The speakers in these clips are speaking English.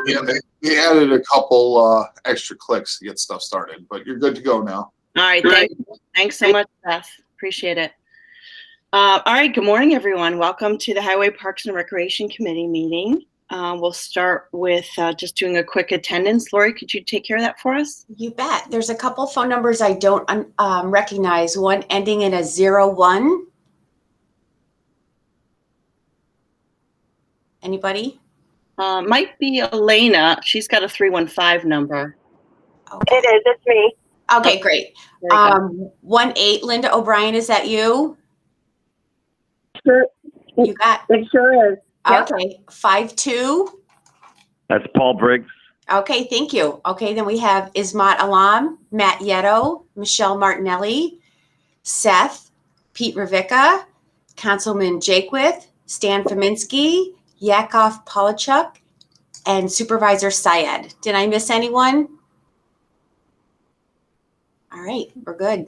He added a couple extra clicks to get stuff started, but you're good to go now. All right. Thanks so much, Beth. Appreciate it. All right. Good morning, everyone. Welcome to the Highway Parks and Recreation Committee meeting. We'll start with just doing a quick attendance. Lori, could you take care of that for us? You bet. There's a couple phone numbers I don't recognize. One ending in a 01. Anybody? Might be Elena. She's got a 315 number. Okay. It is. It's me. Okay, great. 18, Linda O'Brien, is that you? Sure. You got. It sure is. Yep. Okay. 52. That's Paul Briggs. Okay, thank you. Okay, then we have Ismat Alam, Matt Yetto, Michelle Martinelli, Seth, Pete Ravicka, Councilman Jakewith, Stan Faminsky, Yakov Polachuk, and Supervisor Syed. Did I miss anyone? All right, we're good.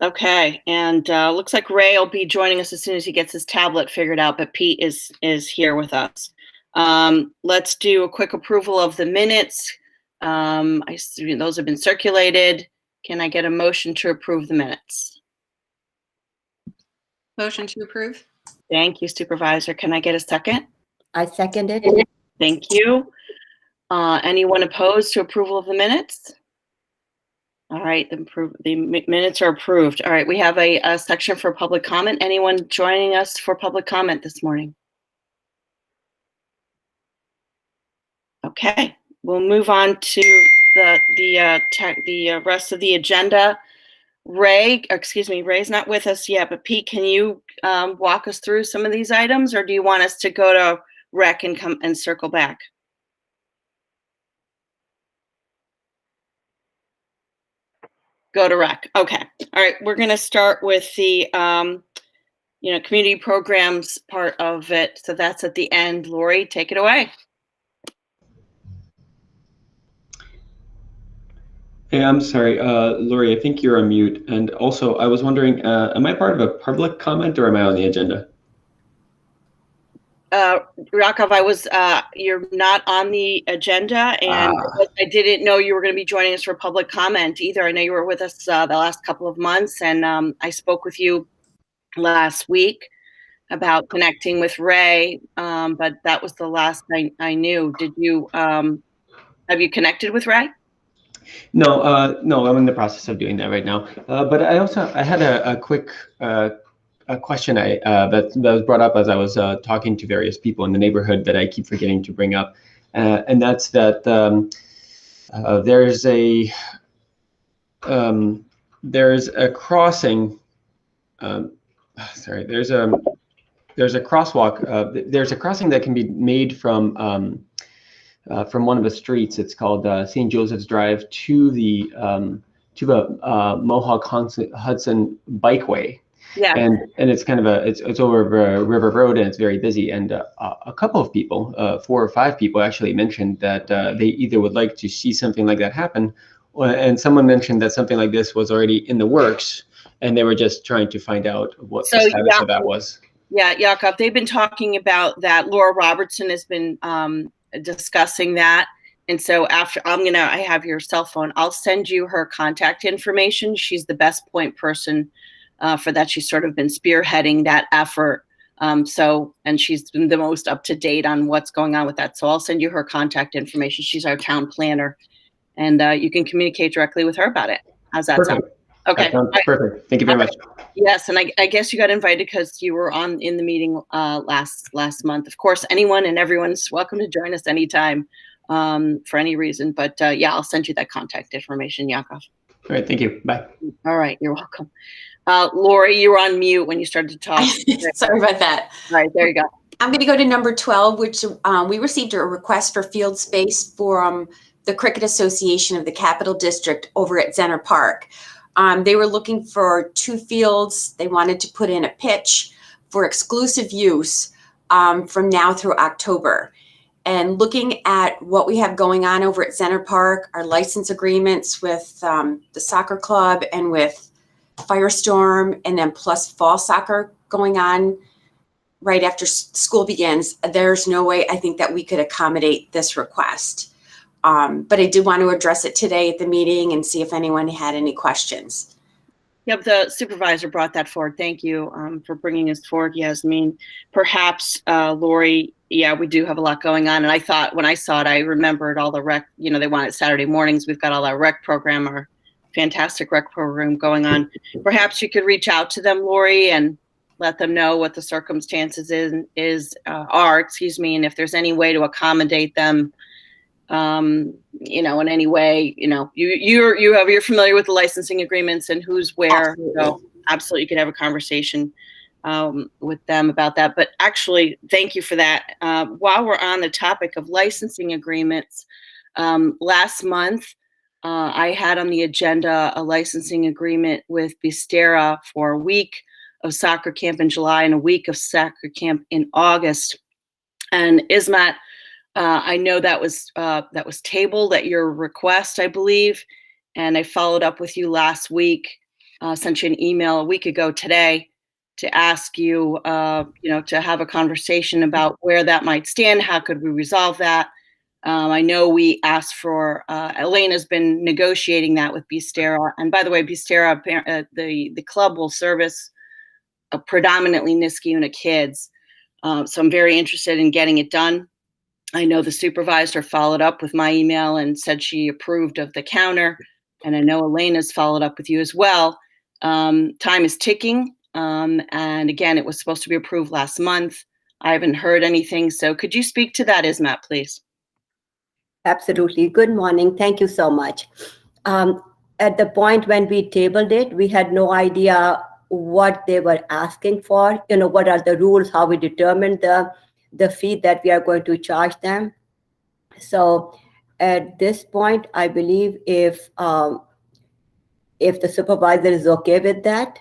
Okay, and looks like Ray will be joining us as soon as he gets his tablet figured out, but Pete is here with us. Let's do a quick approval of the minutes. I assume those have been circulated. Can I get a motion to approve the minutes? Motion to approve. Thank you, Supervisor. Can I get a second? I seconded. Thank you. Anyone opposed to approval of the minutes? All right, the minutes are approved. All right, we have a section for public comment. Anyone joining us for public comment this morning? Okay, we'll move on to the rest of the agenda. Ray's not with us yet, but Pete, can you walk us through some of these items, or do you want us to go to rec and come and circle back? Go to rec. Okay. All right. We're going to start with the, community programs part of it. So that's at the end. Lori, take it away. Hey, I'm sorry, Lori, I think you're on mute. And also, I was wondering, am I part of a public comment or am I on the agenda? Yakov, you're not on the agenda, and I didn't know you were going to be joining us for public comment either. I know you were with us the last couple of months, and I spoke with you last week about connecting with Ray, but that was the last I knew. Did you, have you connected with Ray? No, no, I'm in the process of doing that right now. But I had a quick a question that was brought up as I was talking to various people in the neighborhood that I keep forgetting to bring up, and that's that there's a crossing. There's a crosswalk. There's a crossing that can be made from one of the streets. It's called St. Joseph's Drive to the Mohawk Hudson Bikeway. Yeah. And it's kind of it's over River Road, and it's very busy. And a couple of people, 4 or 5 people, actually mentioned that they either would like to see something like that happen, and someone mentioned that something like this was already in the works, and they were just trying to find out what the status of that was. Yeah, Yakov, they've been talking about that. Laura Robertson has been discussing that. And so I have your cell phone. I'll send you her contact information. She's the best point person for that. She's sort of been spearheading that effort. And she's been the most up to date on what's going on with that. So I'll send you her contact information. She's our town planner, and you can communicate directly with her about it. How's that sound? Okay. That sounds perfect. Thank you very much. Yes, and I guess you got invited because you were in the meeting last month. Of course, anyone and everyone's welcome to join us anytime for any reason. But yeah, I'll send you that contact information, Yakov. All right. Thank you. Bye. All right. You're welcome. Lori, you were on mute when you started to talk. Sorry about that. All right, there you go. I'm going to go to number 12, which we received a request for field space for the Cricket Association of the Capital District over at Zenner Park. They were looking for 2 fields. They wanted to put in a pitch for exclusive use from now through October. And looking at what we have going on over at Zenner Park, our license agreements with the soccer club and with Firestorm, and then plus fall soccer going on, right after school begins, there's no way I think that we could accommodate this request. But I did want to address it today at the meeting and see if anyone had any questions. Yep, the supervisor brought that forward. Thank you for bringing this forward, Yasmin. Perhaps, Lori, yeah, we do have a lot going on. And I thought when I saw it, I remembered all the rec, they want it Saturday mornings. We've got all our rec program, our fantastic rec program going on. Perhaps you could reach out to them, Lori, and let them know what the circumstances are, and if there's any way to accommodate them, in any way, you're familiar with the licensing agreements and who's where. Absolutely. So absolutely, you could have a conversation with them about that. But actually, thank you for that. While we're on the topic of licensing agreements, last month I had on the agenda a licensing agreement with Bistera for a week of soccer camp in July and a week of soccer camp in August. And Ismat, I know that was tabled at your request, I believe, and I followed up with you last week. Sent you an email a week ago today to ask you, to have a conversation about where that might stand. How could we resolve that? I know we asked for. Elena's been negotiating that with Bistera, and by the way, Bistera, the club will service predominantly Niskayuna kids, so I'm very interested in getting it done. I know the supervisor followed up with my email and said she approved of the counter. And I know Elena's followed up with you as well. Time is ticking. And again, it was supposed to be approved last month. I haven't heard anything. So could you speak to that, Ismat, please? Absolutely. Good morning. Thank you so much. At the point when we tabled it, we had no idea what they were asking for. What are the rules, how we determined the fee that we are going to charge them. So at this point, I believe if the supervisor is okay with that,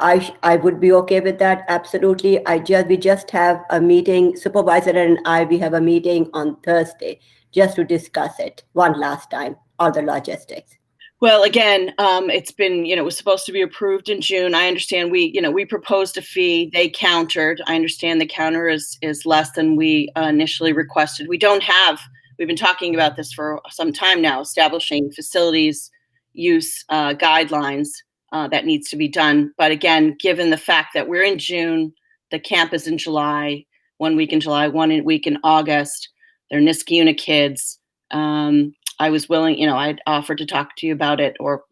I would be okay with that. Absolutely. We just have a meeting, supervisor and we have a meeting on Thursday just to discuss it one last time, all the logistics. Well, again, it's been, it was supposed to be approved in June. I understand we proposed a fee, they countered. I understand the counter is less than we initially requested. We've been talking about this for some time now, establishing facilities use guidelines that needs to be done. But again, given the fact that we're in June, the camp is in July, 1 week in July, 1 week in August, they're Niskayuna kids. I was willing, I'd offered to talk to you about it or,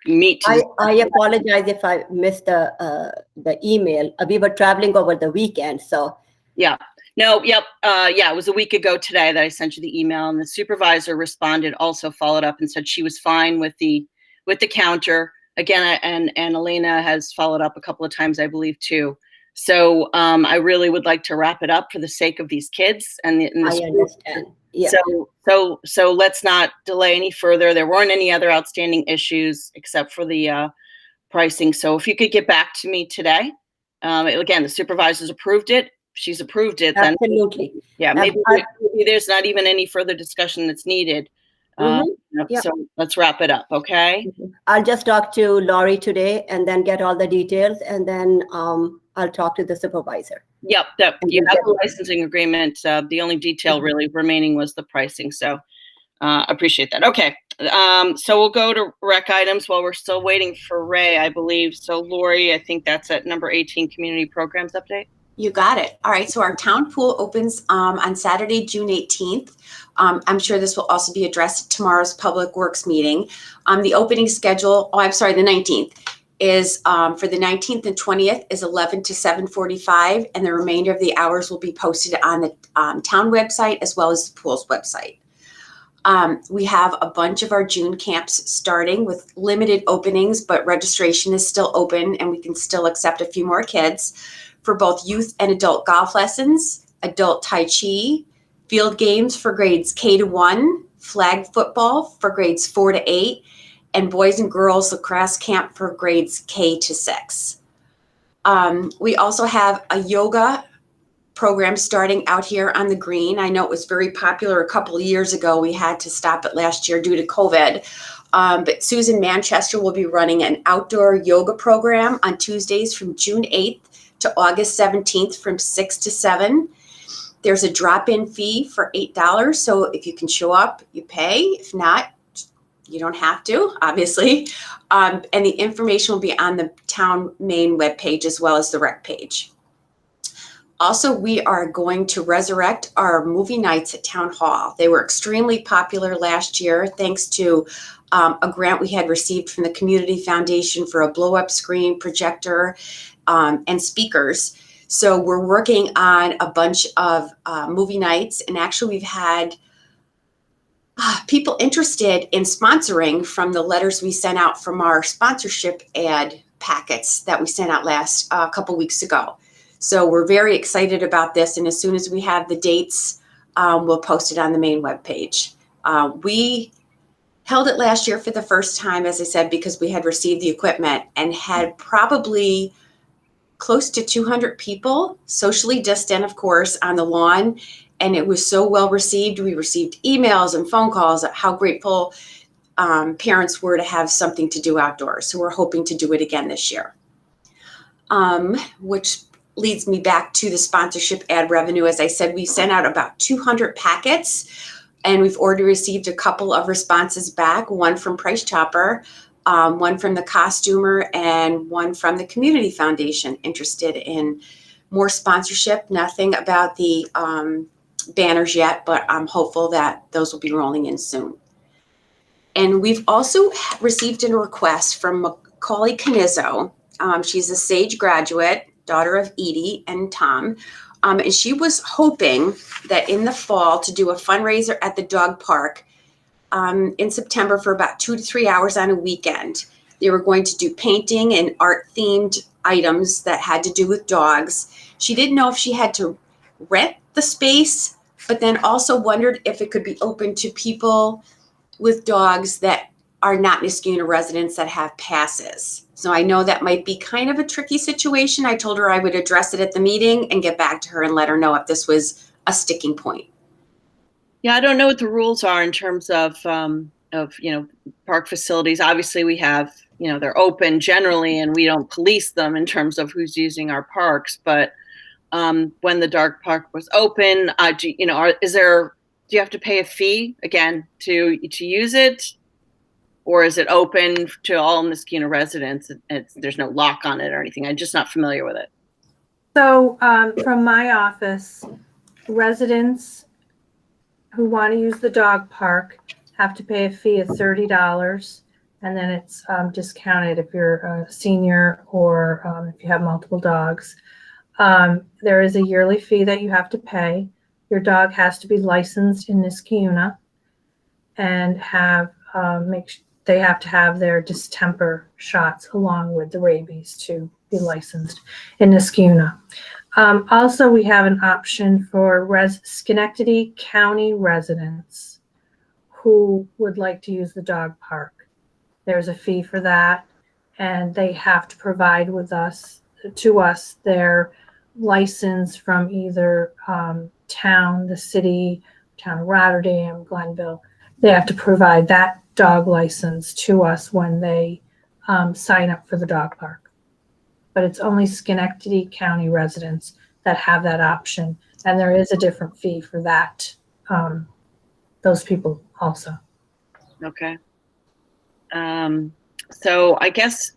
meet. I apologize if I missed the email. We were traveling over the weekend, so. Yeah, no, yep. It was a week ago today that I sent you the email, and the supervisor responded, also followed up and said she was fine with the counter. Again, and Elena has followed up a couple of times, I believe, too. So I really would like to wrap it up for the sake of these kids and the I understand. Yeah. So let's not delay any further. There weren't any other outstanding issues except for the pricing. So if you could get back to me today, again, the supervisor's approved it. She's approved it. Absolutely. Then, yeah, maybe there's not even any further discussion that's needed. Yeah. So let's wrap it up, okay? I'll just talk to Laurie today and then get all the details, and then I'll talk to the supervisor. Yep, you have the licensing agreement. The only detail really remaining was the pricing. So appreciate that. Okay, so we'll go to rec items while we're still waiting for Ray, I believe. So Lori, I think that's at number 18, community programs update. You got it. All right. So our town pool opens on Saturday, June 18th. I'm sure this will also be addressed at tomorrow's Public Works meeting. The opening schedule, the 19th, is for the 19th and 20th is 11 to 7:45, and the remainder of the hours will be posted on the town website as well as the pool's website. We have a bunch of our June camps starting with limited openings, but registration is still open and we can still accept a few more kids for both youth and adult golf lessons, adult Tai Chi, field games for grades K to 1, flag football for grades 4 to 8, and boys and girls lacrosse camp for grades K to 6. We also have a yoga program starting out here on the green. I know it was very popular a couple of years ago. We had to stop it last year due to COVID. But Susan Manchester will be running an outdoor yoga program on Tuesdays from June 8th to to August 17th from 6 to 7. There's a drop-in fee for $8. So if you can show up, you pay. If not, you don't have to, obviously. And the information will be on the town main webpage as well as the rec page. Also, we are going to resurrect our movie nights at Town Hall. They were extremely popular last year thanks to a grant we had received from the Community Foundation for a blow-up screen, projector, and speakers. So we're working on a bunch of movie nights, and actually we've had people interested in sponsoring from the letters we sent out from our sponsorship ad packets that we sent out a couple weeks ago. So we're very excited about this, and as soon as we have the dates, we'll post it on the main webpage. We held it last year for the first time, as I said, because we had received the equipment and had probably close to 200 people, socially distant, of course, on the lawn. And it was so well received. We received emails and phone calls at how grateful parents were to have something to do outdoors. So we're hoping to do it again this year. Which leads me back to the sponsorship ad revenue. As I said, we sent out about 200 packets, and we've already received a couple of responses back, one from Price Chopper, one from the costumer, and one from the Community Foundation interested in more sponsorship. Nothing about the banners yet, but I'm hopeful that those will be rolling in soon. And we've also received a request from Macaulay Canizzo. She's a SAGE graduate, daughter of Edie and Tom. And she was hoping that in the fall to do a fundraiser at the dog park in September for about 2 to 3 hours on a weekend. They were going to do painting and art themed items that had to do with dogs. She didn't know if she had to rent the space, but then also wondered if it could be open to people with dogs that are not Niskayuna residents that have passes. So I know that might be kind of a tricky situation. I told her I would address it at the meeting and get back to her and let her know if this was a sticking point. Yeah, I don't know what the rules are in terms of park facilities. Obviously, we have, they're open generally, and we don't police them in terms of who's using our parks. But when the dog park was open, do you have to pay a fee again to use it, or is it open to all Niskayuna residents? There's no lock on it or anything. I'm just not familiar with it. So from my office, residents who want to use the dog park have to pay a fee of $30, and then it's discounted if you're a senior or if you have multiple dogs. There is a yearly fee that you have to pay. Your dog has to be licensed in Niskayuna and they have to have their distemper shots along with the rabies to be licensed in Niskayuna. Also, we have an option for Schenectady County residents who would like to use the dog park. There's a fee for that, and they have to provide to us their license from either town, the city, town of Rotterdam, Glenville. They have to provide that dog license to us when they sign up for the dog park. But it's only Schenectady County residents that have that option. And there is a different fee for that, those people also. Okay. So I guess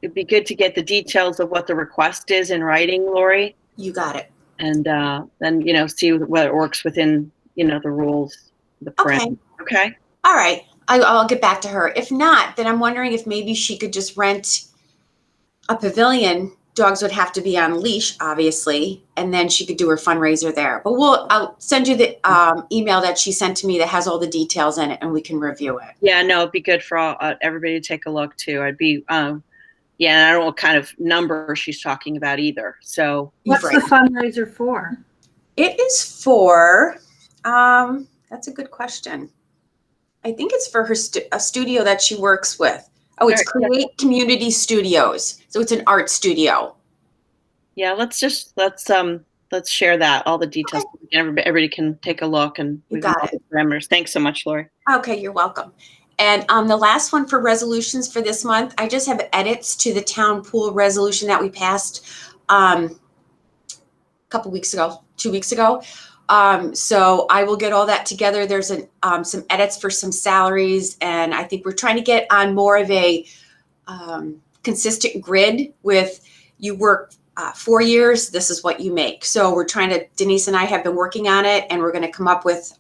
it'd be good to get the details of what the request is in writing, Lori. You got it. And then, see whether it works within, the rules, the parameters. Okay. All right. I'll get back to her. If not, then I'm wondering if maybe she could just rent a pavilion. Dogs would have to be on a leash, obviously, and then she could do her fundraiser there. But I'll send you the email that she sent to me that has all the details in it, and we can review it. Yeah, no, it'd be good for everybody to take a look too. I'd be, and I don't know what kind of number she's talking about either. So what's the fundraiser for? It is for, that's a good question. I think it's for a studio that she works with. Oh, it's Create Community Studios. So it's an art studio. Yeah, let's share that, all the details. Okay. Everybody can take a look, and we got it. Parameters. Thanks so much, Lori. Okay, you're welcome. And the last one for resolutions for this month, I just have edits to the town pool resolution that we passed couple weeks ago, 2 weeks ago. So I will get all that together. There's some edits for some salaries, and I think we're trying to get on more of a consistent grid with you work 4 years, this is what you make. So we're trying to, Denise and I have been working on it, and we're going to come up with,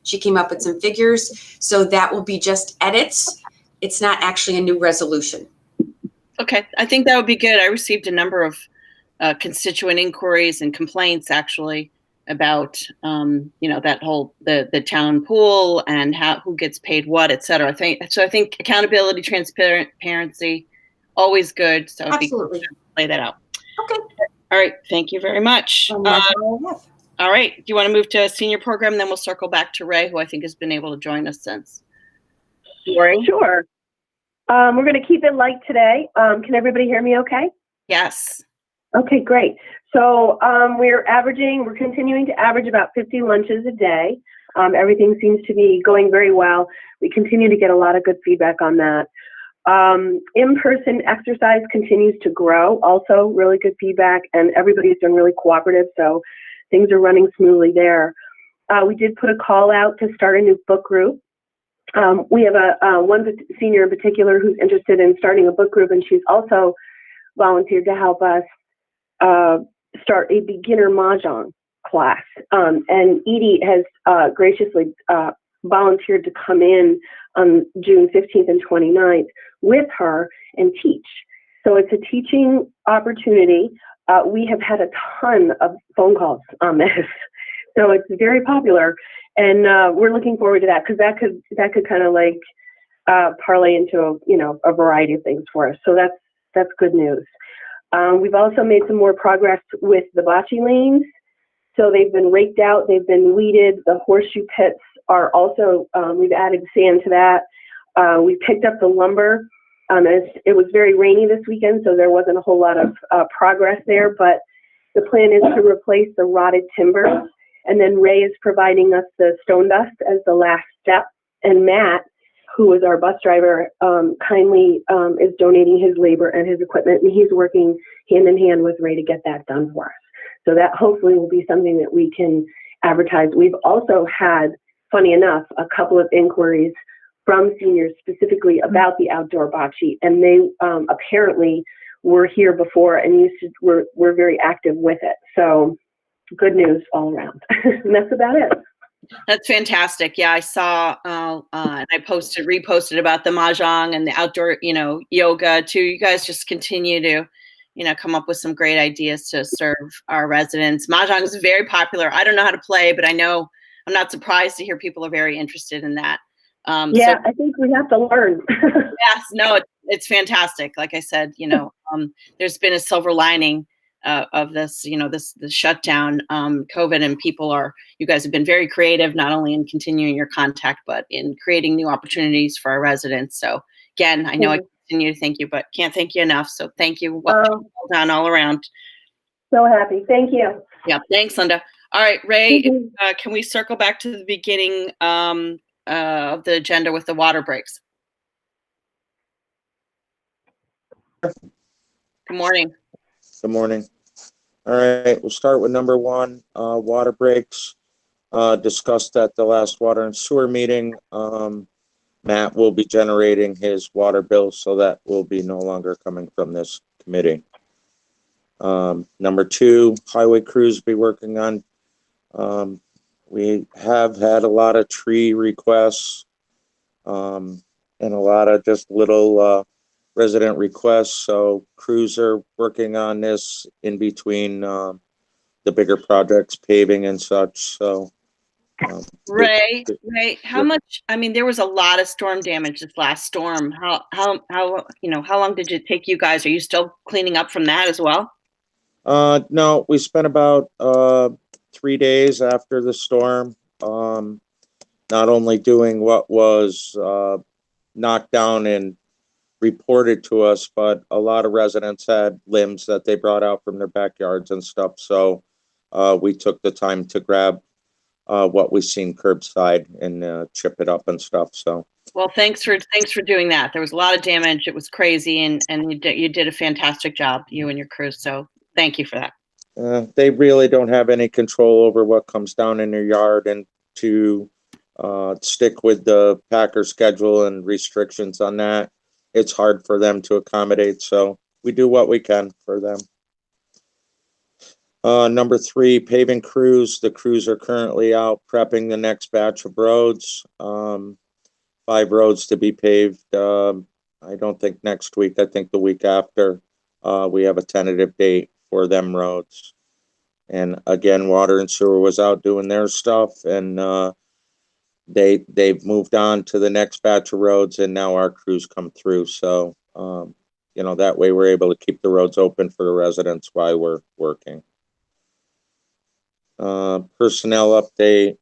she came up with some figures. So that will be just edits. It's not actually a new resolution. Okay, I think that would be good. I received a number of constituent inquiries and complaints actually about, that whole, the town pool and who gets paid what, et cetera. I think accountability, transparency, always good. So it'd be good Absolutely. to lay that out. Okay. All right. Thank you very much. That's all I have. All right. Do you want to move to senior program? Then we'll circle back to Ray, who I think has been able to join us since. Ray? Sure. We're going to keep it light today. Can everybody hear me okay? Yes. Okay, great. So we're continuing to average about 50 lunches a day. Everything seems to be going very well. We continue to get a lot of good feedback on that. In-person exercise continues to grow, also really good feedback, and everybody's been really cooperative, so things are running smoothly there. We did put a call out to start a new book group. We have one senior in particular who's interested in starting a book group, and she's also volunteered to help us start a beginner Mahjong class. And Edie has graciously volunteered to come in on June 15th and 29th with her and teach. So it's a teaching opportunity. We have had a ton of phone calls on this. So it's very popular, and we're looking forward to that, because that could kind of like parlay into a variety of things for us. So that's good news. We've also made some more progress with the bocce lanes. So they've been raked out, they've been weeded. The horseshoe pits are also, we've added sand to that. We picked up the lumber. It was very rainy this weekend, so there wasn't a whole lot of progress there, but the plan is to replace the rotted timbers. And then Ray is providing us the stone dust as the last step. And Matt, who is our bus driver, kindly is donating his labor and his equipment, and he's working hand in hand with Ray to get that done for us. So that hopefully will be something that we can advertise. We've also had, funny enough, a couple of inquiries from seniors specifically about the outdoor bocce, and they apparently were here before and were very active with it. So good news all around. And that's about it. That's fantastic. Yeah, I saw, and I reposted about the Mahjong and the outdoor, yoga too. You guys just continue to, come up with some great ideas to serve our residents. Mahjong is very popular. I don't know how to play, but I know I'm not surprised to hear people are very interested in that. Yeah, so, I think we have to learn. Yes, no, it's fantastic. Like I said, there's been a silver lining of this, the shutdown, COVID, and you guys have been very creative, not only in continuing your contact, but in creating new opportunities for our residents. So again, I know I continue to thank you, but can't thank you enough. So thank you. Well done all around. So happy. Thank you. Yeah. Thanks, Linda. All right, Ray, can we circle back to the beginning of the agenda with the water breaks? Good morning. Good morning. All right, we'll start with number one, water breaks. Discussed at the last water and sewer meeting. Matt will be generating his water bill, so that will be no longer coming from this committee. Number two, highway crews be working on. We have had a lot of tree requests and a lot of just little resident requests, so crews are working on this in between the bigger projects, paving and such. So Ray, how much? I mean, there was a lot of storm damage this last storm. How long did it take you guys? Are you still cleaning up from that as well? No, we spent about 3 days after the storm, not only doing what was knocked down and reported to us, but a lot of residents had limbs that they brought out from their backyards and stuff. So we took the time to grab what we seen curbside and chip it up and stuff. So well, thanks for doing that. There was a lot of damage. It was crazy, and you did a fantastic job, you and your crew. So thank you for that. They really don't have any control over what comes down in their yard, and to stick with the Packer schedule and restrictions on that, it's hard for them to accommodate. So we do what we can for them. Number 3, paving crews. The crews are currently out prepping the next batch of roads. 5 roads to be paved. I don't think next week. I think the week after. We have a tentative date for them roads. And again, water and sewer was out doing their stuff, and they've moved on to the next batch of roads, and now our crews come through. So that way we're able to keep the roads open for the residents while we're working. Personnel update,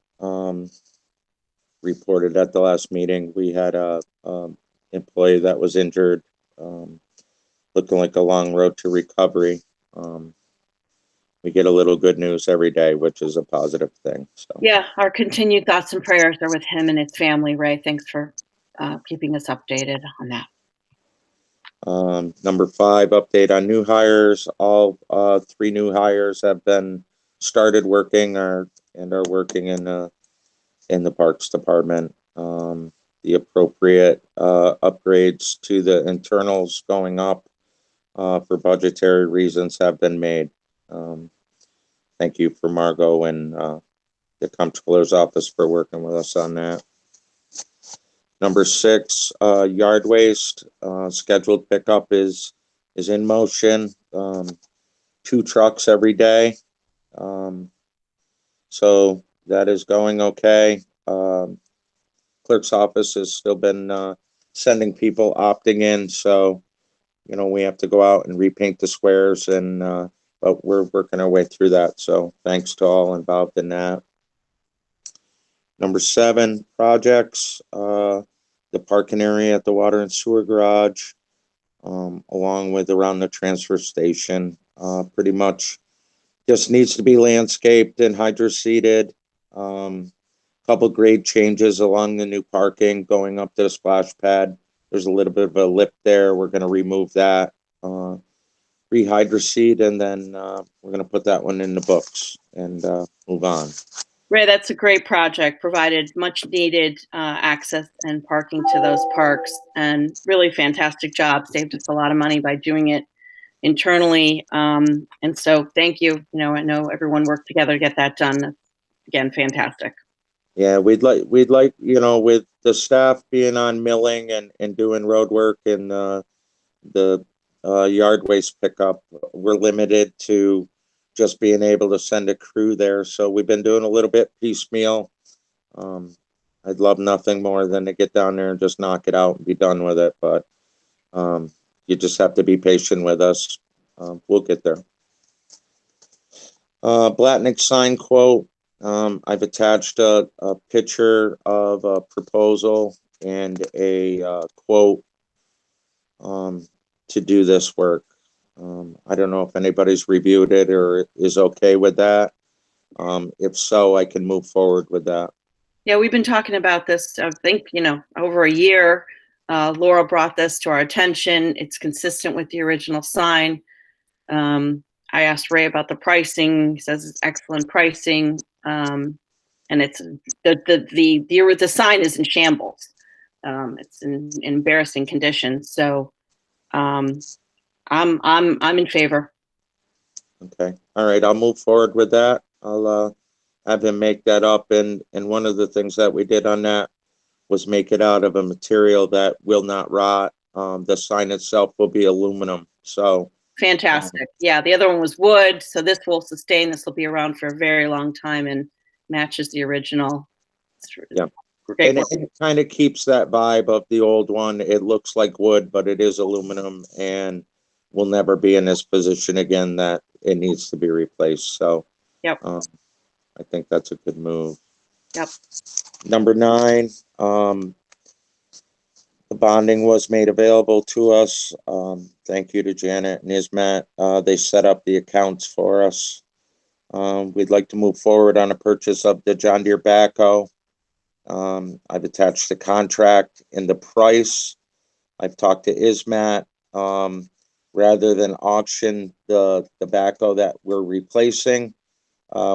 reported at the last meeting. We had a employee that was injured, looking like a long road to recovery. We get a little good news every day, which is a positive thing. So Yeah, our continued thoughts and prayers are with him and his family, Ray. Thanks for keeping us updated on that. Number 5, update on new hires. All 3 new hires have been started working and are working in the Parks Department. The appropriate upgrades to the internals going up for budgetary reasons have been made. Thank you for Margot and the Comptroller's office for working with us on that. Number 6, yard waste, scheduled pickup is in motion. 2 trucks every day. So that is going okay. Clerk's office has still been sending people opting in. So, we have to go out and repaint the squares, and but we're working our way through that. So thanks to all involved in that. Number 7, projects, the parking area at the water and sewer garage, along with around the transfer station, pretty much just needs to be landscaped and hydro-seeded. Couple grade changes along the new parking going up to the splash pad. There's a little bit of a lip there. We're going to remove that, rehydroseed, and then we're going to put that one in the books and move on. Ray, that's a great project. Provided much needed access and parking to those parks, and really fantastic job. Saved us a lot of money by doing it internally. And so thank you. I know everyone worked together to get that done. That's, again, fantastic. Yeah, we'd like, with the staff being on milling and doing road work and the yard waste pickup, we're limited to just being able to send a crew there. So we've been doing a little bit piecemeal. I'd love nothing more than to get down there and just knock it out and be done with it. But you just have to be patient with us. We'll get there. Blatnick sign quote. I've attached a picture of a proposal and a quote to do this work. I don't know if anybody's reviewed it or is okay with that. If so, I can move forward with that. Yeah, we've been talking about this, I think, over a year. Laura brought this to our attention. It's consistent with the original sign. I asked Ray about the pricing. He says it's excellent pricing. And it's the sign is in shambles. It's in embarrassing condition. So I'm in favor. Okay. All right. I'll move forward with that. I'll have him make that up. And one of the things that we did on that was make it out of a material that will not rot. The sign itself will be aluminum. So fantastic. Yeah, the other one was wood, so this will sustain. This will be around for a very long time and matches the original. Yeah, and it kind of keeps that vibe of the old one. It looks like wood, but it is aluminum, and will never be in this position again that it needs to be replaced. So yep, I think that's a good move. Yep. Number 9, the bonding was made available to us. Thank you to Janet and Ismat. They set up the accounts for us. We'd like to move forward on a purchase of the John Deere backhoe. I've attached the contract and the price. I've talked to Ismat. rather than auction the backhoe that we're replacing,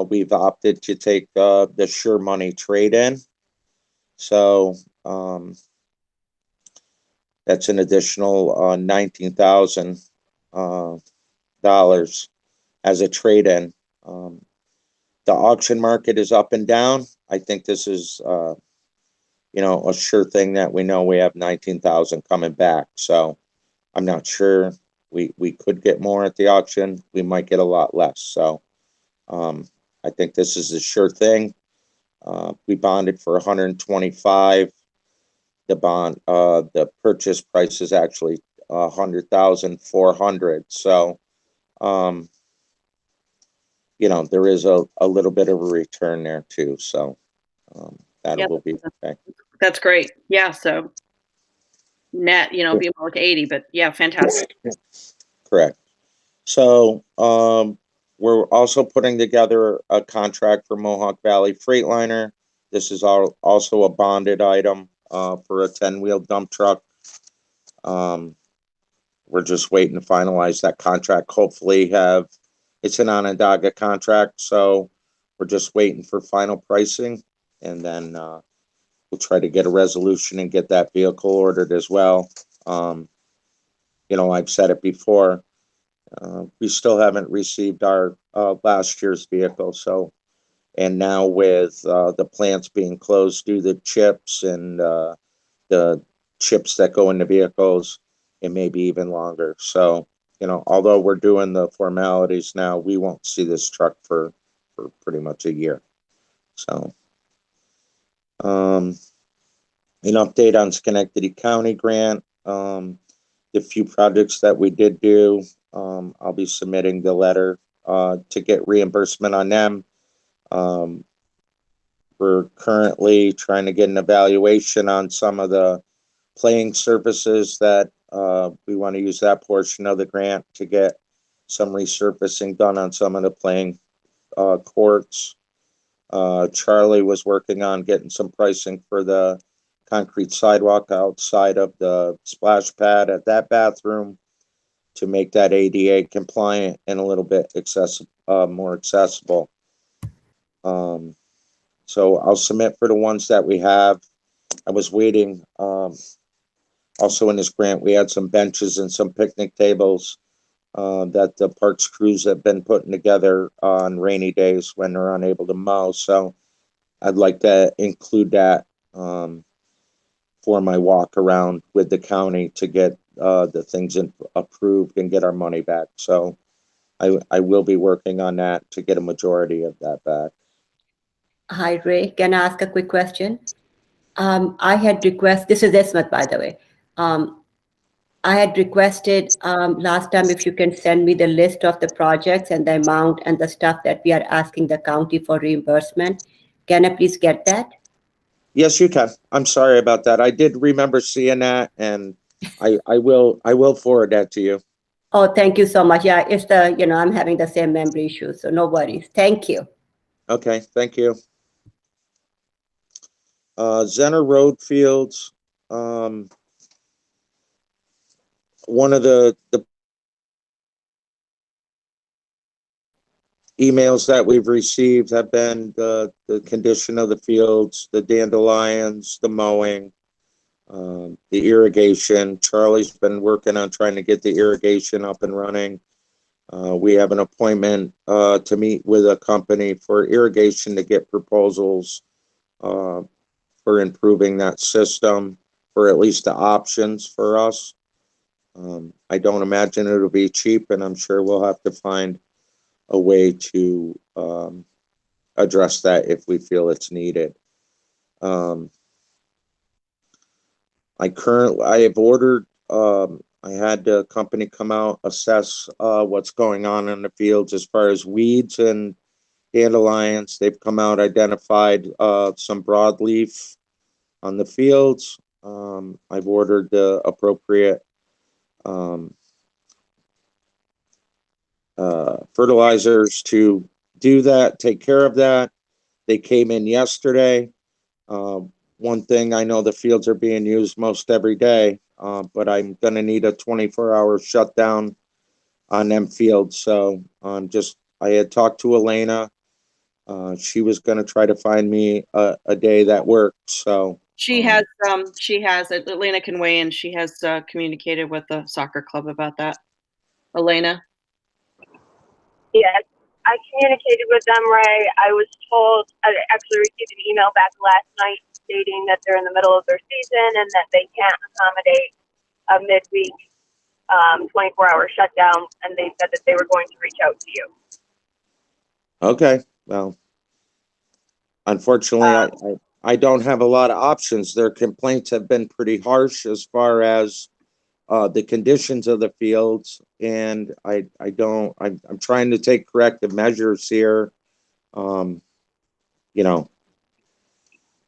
we've opted to take the Sure Money trade-in. So that's an additional $19,000 as a trade-in. The auction market is up and down. I think this is, a sure thing that we know we have 19,000 coming back. So I'm not sure. We could get more at the auction. We might get a lot less. So I think this is a sure thing. We bonded for 125. The purchase price is actually 100,400. So, there is a little bit of a return there too. So, that Yep. will be okay. That's great. Yeah. So net, be more like 80, but yeah, fantastic. Correct. So, we're also putting together a contract for Mohawk Valley Freightliner. This is also a bonded item for a 10-wheel dump truck. We're just waiting to finalize that contract. Hopefully it's an Onondaga contract, so we're just waiting for final pricing, and then we'll try to get a resolution and get that vehicle ordered as well. I've said it before. We still haven't received our last year's vehicle. So, and now with the plants being closed due to chips and the chips that go into vehicles, it may be even longer. So, although we're doing the formalities now, we won't see this truck for pretty much a year. So, an update on Schenectady County grant. The few projects that we did do, I'll be submitting the letter to get reimbursement on them. We're currently trying to get an evaluation on some of the playing surfaces that we want to use that portion of the grant to get some resurfacing done on some of the playing courts. Charlie was working on getting some pricing for the concrete sidewalk outside of the splash pad at that bathroom to make that ADA compliant and a little bit more accessible. So I'll submit for the ones that we have. I was waiting. Also in this grant, we had some benches and some picnic tables that the parks crews have been putting together on rainy days when they're unable to mow. So I'd like to include that for my walk around with the county to get the things approved and get our money back. So I will be working on that to get a majority of that back. Hi, Ray. Can I ask a quick question? I had this is Ismat, by the way. I had requested last time if you can send me the list of the projects and the amount and the stuff that we are asking the county for reimbursement. Can I please get that? Yes, you can. I'm sorry about that. I did remember seeing that, and I will forward that to you. Oh, thank you so much. Yeah, it's I'm having the same memory issues, so no worries. Thank you. Okay, thank you. Zenner Road Fields. One of the emails that we've received have been the condition of the fields, the dandelions, the mowing, the irrigation. Charlie's been working on trying to get the irrigation up and running. We have an appointment to meet with a company for irrigation to get proposals for improving that system, for at least the options for us. I don't imagine it'll be cheap, and I'm sure we'll have to find a way to address that if we feel it's needed. I have ordered, I had the company come out, assess what's going on in the fields as far as weeds and dandelions. They've come out, identified some broadleaf on the fields. I've ordered the appropriate fertilizers to do that, take care of that. They came in yesterday. One thing, I know the fields are being used most every day, but I'm going to need a 24-hour shutdown on them fields. So, I had talked to Elena. She was gonna try to find me a day that worked, so. She has, Elena can weigh in. She has communicated with the soccer club about that. Elena? Yes, I communicated with them, Ray. I was told, I actually received an email back last night stating that they're in the middle of their season and that they can't accommodate a midweek 24-hour shutdown, and they said that they were going to reach out to you. Okay, well, unfortunately, I don't have a lot of options. Their complaints have been pretty harsh as far as the conditions of the fields, and I'm trying to take corrective measures here. You know,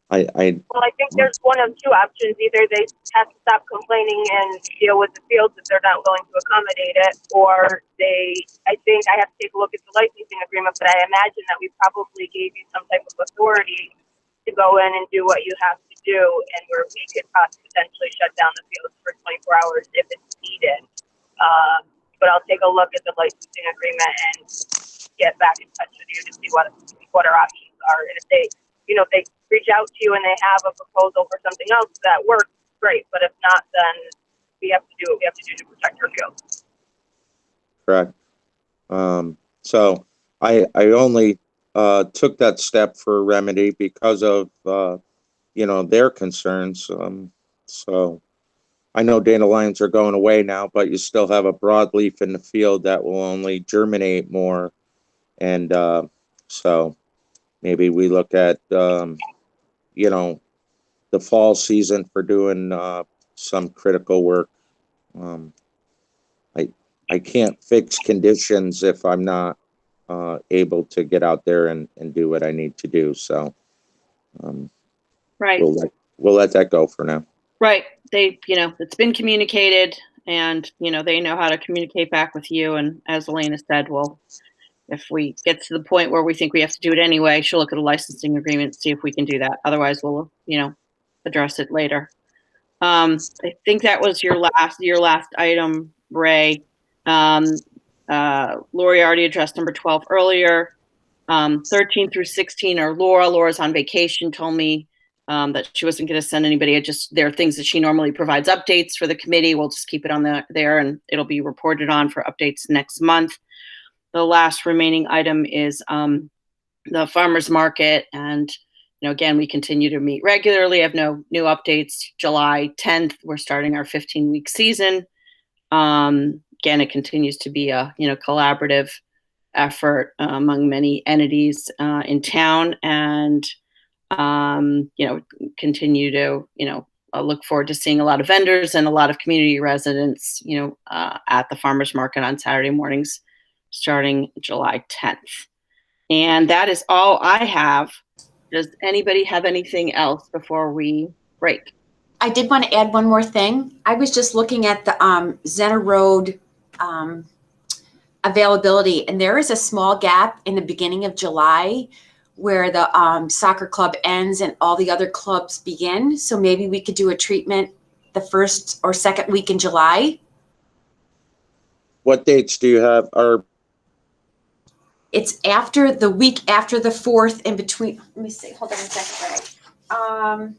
Well, I think there's one of two options. Either they have to stop complaining and deal with the fields if they're not willing to accommodate it, or I think I have to take a look at the licensing agreement, but I imagine that we probably gave you some type of authority to go in and do what you have to do, and where we could potentially shut down the fields for 24 hours if it's needed. But I'll take a look at the licensing agreement and get back in touch with you to see what our options are. And if they reach out to you and they have a proposal for something else that works, great. But if not, then we have to do what we have to do to protect our fields. correct. So I only took that step for a remedy because of their concerns. So I know dandelions are going away now, but you still have a broadleaf in the field that will only germinate more, and so maybe we look at the fall season for doing some critical work. I can't fix conditions if I'm not able to get out there and do what I need to do. So Right. we'll let that go for now. Right. It's been communicated, and, they know how to communicate back with you. And as Elena said, well, if we get to the point where we think we have to do it anyway, she'll look at a licensing agreement, see if we can do that. Otherwise, we'll, address it later. I think that was your last item, Ray. Lori already addressed number 12 earlier. 13 through 16 are Laura. Laura's on vacation, told me that she wasn't going to send anybody. There are things that she normally provides updates for the committee. We'll just keep it on there, and it'll be reported on for updates next month. The last remaining item is the farmers market. And, again, we continue to meet regularly. I have no new updates. July 10th, we're starting our 15-week season. Again, it continues to be a, collaborative effort among many entities in town, and, continue to, look forward to seeing a lot of vendors and a lot of community residents, at the farmers market on Saturday mornings, starting July 10th. And that is all I have. Does anybody have anything else before we break? I did want to add one more thing. I was just looking at the Zenner Road availability, and there is a small gap in the beginning of July where the soccer club ends and all the other clubs begin. So maybe we could do a treatment the first or second week in July. What dates do you have? It's after the week after the 4th, in between. Let me see. Hold on a second. Right.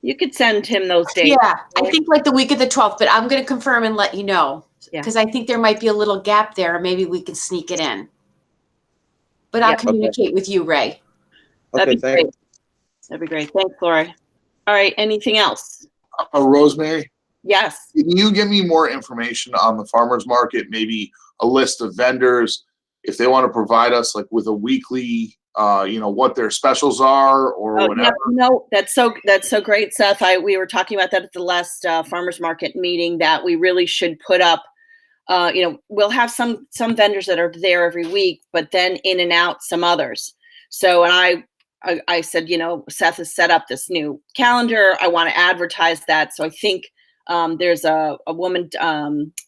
You could send him those dates. Yeah, I think like the week of the 12th, but I'm going to confirm and let you know, because I think there might be a little gap there. Maybe we can sneak it in. But I'll communicate with you, Ray. That'd be great. That'd be great. Thanks, Lori. All right. Anything else? Rosemary, Yes. can you give me more information on the farmers market? Maybe a list of vendors, if they want to provide us like with a weekly, what their specials are or whatever. No, that's so great, Seth. We were talking about that at the last farmers market meeting, that we really should put up. We'll have some vendors that are there every week, but then in and out some others. So, and I said, Seth has set up this new calendar. I want to advertise that. So I think there's a woman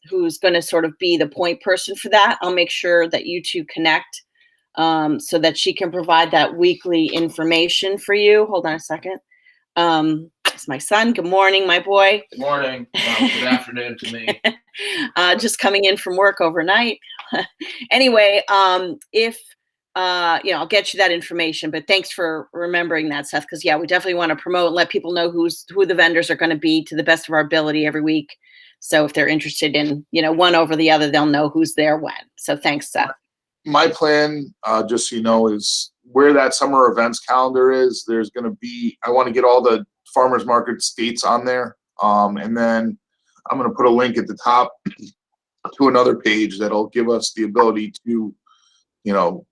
who's going to sort of be the point person for that. I'll make sure that you two connect so that she can provide that weekly information for you. Hold on a second. is my son. Good morning, my boy. Good morning. Good afternoon to me. Just coming in from work overnight. Anyway, if I'll get you that information, but thanks for remembering that, Seth, because yeah, we definitely want to promote and let people know who the vendors are going to be to the best of our ability every week. So if they're interested in, one over the other, they'll know who's there when. So thanks, Seth. My plan, just so you know, is where that summer events calendar is, there's going to be, I want to get all the farmers market dates on there. And then I'm going to put a link at the top to another page that'll give us the ability to,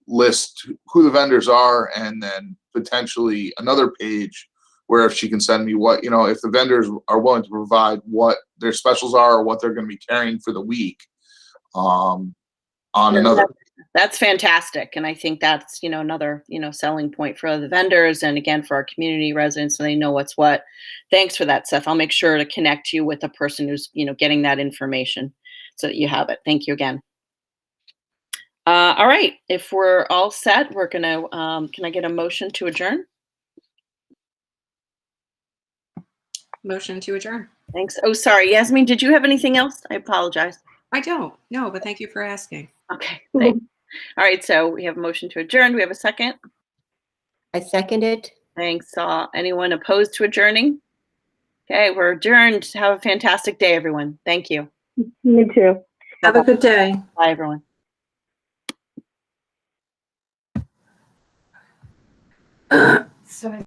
list who the vendors are, and then potentially another page where if she can send me what, if the vendors are willing to provide what their specials are or what they're going to be carrying for the week on another. That's fantastic. And I think that's, another, selling point for the vendors and again, for our community residents, so they know what's what. Thanks for that, Seth. I'll make sure to connect you with the person who's, getting that information so that you have it. Thank you again. All right. If we're all set, we're going to, can I get a motion to adjourn? Motion to adjourn. Thanks. Oh, sorry. Yasmin, did you have anything else? I apologize. I don't. No, but thank you for asking. Okay. Thanks. All right. So we have a motion to adjourn. Do we have a second? I second it. Thanks. Anyone opposed to adjourning? Okay. We're adjourned. Have a fantastic day, everyone. Thank you. You too. Have a good day. Bye, everyone. So